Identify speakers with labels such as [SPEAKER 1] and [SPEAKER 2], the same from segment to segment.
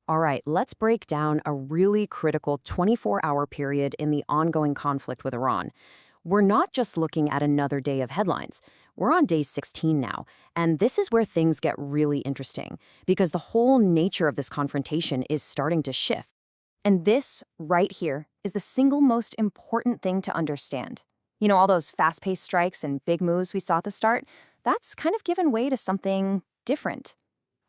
[SPEAKER 1] All right, let's break down a really critical 24-hour period in the ongoing conflict with Iran. We're not just looking at another day of headlines. We're on day 16 now, and this is where things get really interesting, because the whole nature of this confrontation is starting to shift.
[SPEAKER 2] And this, right here, is the single most important thing to understand. You know, all those fast-paced strikes and big moves we saw at the start, that's kind of given way to something different.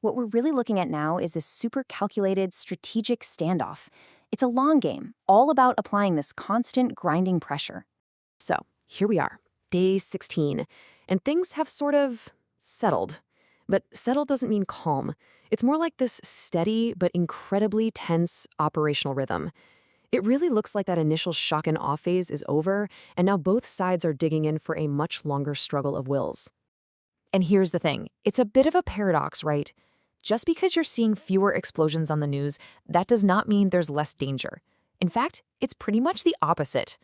[SPEAKER 2] What we're really looking at now is this super calculated, strategic standoff. It's a long game, all about applying this constant grinding pressure.
[SPEAKER 1] So, here we are, day 16, and things have sort of settled. But settled doesn't mean calm. It's more like this steady but incredibly tense operational rhythm. It really looks like that initial shock and awe phase is over, and now both sides are digging in for a much longer struggle of wills. And here's the thing, it's a bit of a paradox, right? Just because you're seeing fewer explosions on the news, that does not mean there's less danger. In fact, it's pretty much the opposite.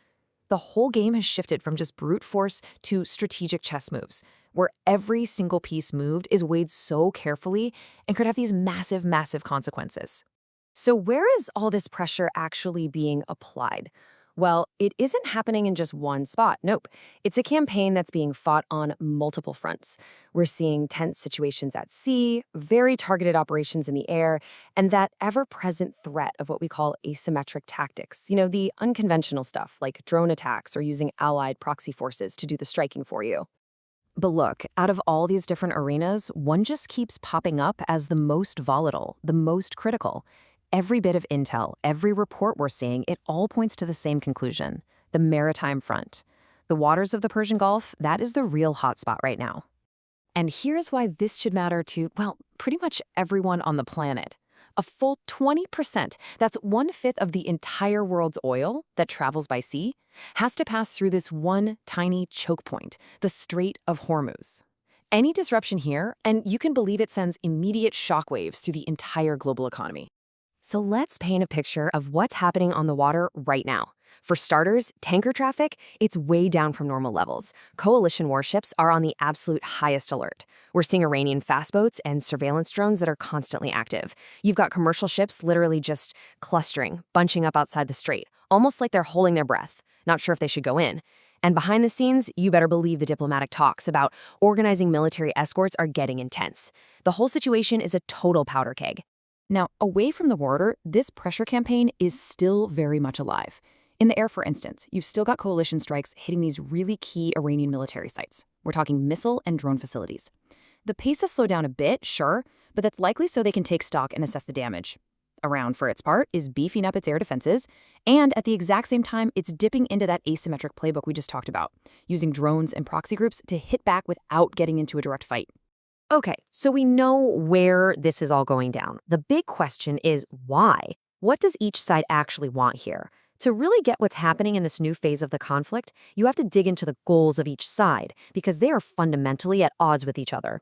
[SPEAKER 1] The whole game has shifted from just brute force to strategic chess moves, where every single piece moved is weighed so carefully and could have these massive, massive consequences. So where is all this pressure actually being applied? Well, it isn't happening in just one spot. Nope. It's a campaign that's being fought on multiple fronts. We're seeing tense situations at sea, very targeted operations in the air, and that ever-present threat of what we call asymmetric tactics. You know, the unconventional stuff like drone attacks or using allied proxy forces to do the striking for you. But look, out of all these different arenas, one just keeps popping up as the most volatile, the most critical. Every bit of intel, every report we're seeing, it all points to the same conclusion: the maritime front. The waters of the Persian Gulf, that is the real hotspot right now. And here's why this should matter to, well, pretty much everyone on the planet. A full 20%, that's 1/5 of the entire world's oil that travels by sea, has to pass through this one tiny choke point, the Strait of Hormuz. Any disruption here, and you can believe it sends immediate shockwaves through the entire global economy. So let's paint a picture of what's happening on the water right now. For starters, tanker traffic, it's way down from normal levels. Coalition warships are on the absolute highest alert. We're seeing Iranian fast boats and surveillance drones that are constantly active. You've got commercial ships literally just clustering, bunching up outside the strait, almost like they're holding their breath, not sure if they should go in. And behind the scenes, you better believe the diplomatic talks about organizing military escorts are getting intense. The whole situation is a total powder keg. Now, away from the water, this pressure campaign is still very much alive. In the air, for instance, you've still got coalition strikes hitting these really key Iranian military sites. We're talking missile and drone facilities. The pace has slowed down a bit, sure, but that's likely so they can take stock and assess the damage. Iran, for its part, is beefing up its air defenses, and at the exact same time, it's dipping into that asymmetric playbook we just talked about, using drones and proxy groups to hit back without getting into a direct fight. Okay, so we know where this is all going down. The big question is why? What does each side actually want here? To really get what's happening in this new phase of the conflict, you have to dig into the goals of each side, because they are fundamentally at odds with each other.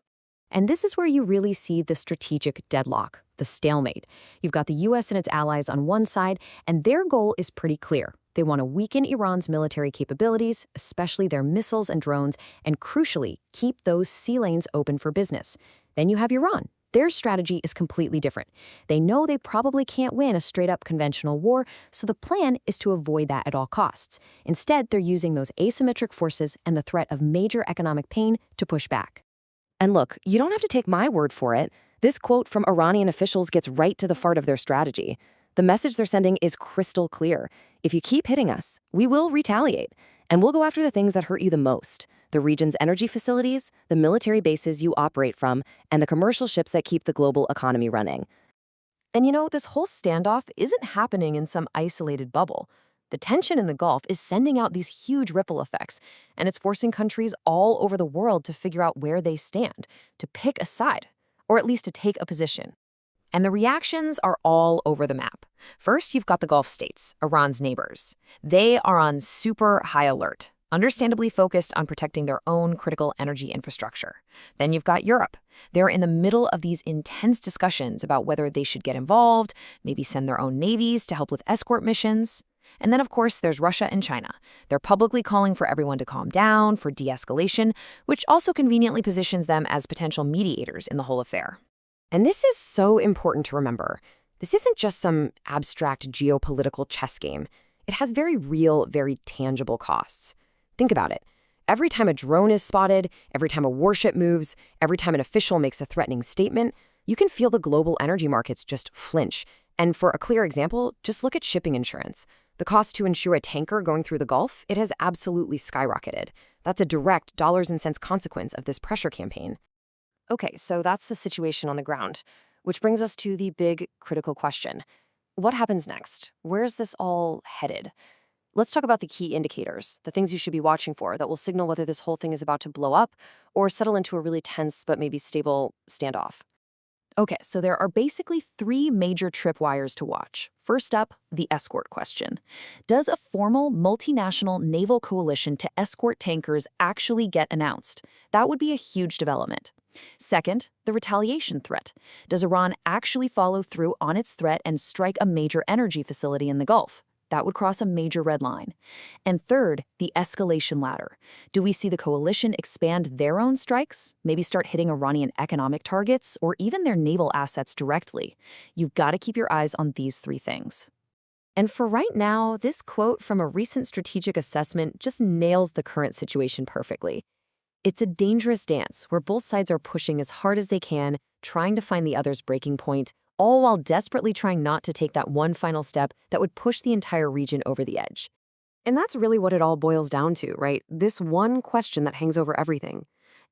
[SPEAKER 1] And this is where you really see the strategic deadlock, the stalemate. You've got the US and its allies on one side, and their goal is pretty clear. They want to weaken Iran's military capabilities, especially their missiles and drones, and crucially, keep those sea lanes open for business. Then you have Iran. Their strategy is completely different. They know they probably can't win a straight-up conventional war, so the plan is to avoid that at all costs. Instead, they're using those asymmetric forces and the threat of major economic pain to push back. And look, you don't have to take my word for it. This quote from Iranian officials gets right to the heart of their strategy. The message they're sending is crystal clear. If you keep hitting us, we will retaliate. And we'll go after the things that hurt you the most: the region's energy facilities, the military bases you operate from, and the commercial ships that keep the global economy running. And you know, this whole standoff isn't happening in some isolated bubble. The tension in the Gulf is sending out these huge ripple effects, and it's forcing countries all over the world to figure out where they stand, to pick a side, or at least to take a position. And the reactions are all over the map. First, you've got the Gulf states, Iran's neighbors. They are on super high alert, understandably focused on protecting their own critical energy infrastructure. Then you've got Europe. They're in the middle of these intense discussions about whether they should get involved, maybe send their own navies to help with escort missions. And then, of course, there's Russia and China. They're publicly calling for everyone to calm down, for de-escalation, which also conveniently positions them as potential mediators in the whole affair. And this is so important to remember. This isn't just some abstract geopolitical chess game. It has very real, very tangible costs. Think about it. Every time a drone is spotted, every time a warship moves, every time an official makes a threatening statement, you can feel the global energy markets just flinch. And for a clear example, just look at shipping insurance. The cost to insure a tanker going through the Gulf, it has absolutely skyrocketed. That's a direct dollars and cents consequence of this pressure campaign.
[SPEAKER 2] Okay, so that's the situation on the ground, which brings us to the big critical question. What happens next? Where's this all headed? Let's talk about the key indicators, the things you should be watching for that will signal whether this whole thing is about to blow up or settle into a really tense but maybe stable standoff. Okay, so there are basically three major tripwires to watch. First up, the escort question. Does a formal multinational naval coalition to escort tankers actually get announced? That would be a huge development. Second, the retaliation threat. Does Iran actually follow through on its threat and strike a major energy facility in the Gulf? That would cross a major red line. And third, the escalation ladder. Do we see the coalition expand their own strikes, maybe start hitting Iranian economic targets, or even their naval assets directly? You've got to keep your eyes on these three things. And for right now, this quote from a recent strategic assessment just nails the current situation perfectly. It's a dangerous dance where both sides are pushing as hard as they can, trying to find the other's breaking point, all while desperately trying not to take that one final step that would push the entire region over the edge. And that's really what it all boils down to, right? This one question that hangs over everything.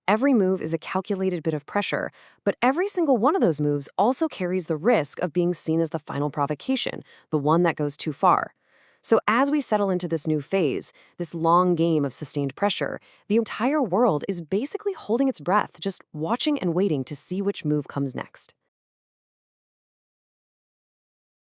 [SPEAKER 2] Every move is a calculated bit of pressure, but every single one of those moves also carries the risk of being seen as the final provocation, the one that goes too far. So as we settle into this new phase, this long game of sustained pressure, the entire world is basically holding its breath, just watching and waiting to see which move comes next.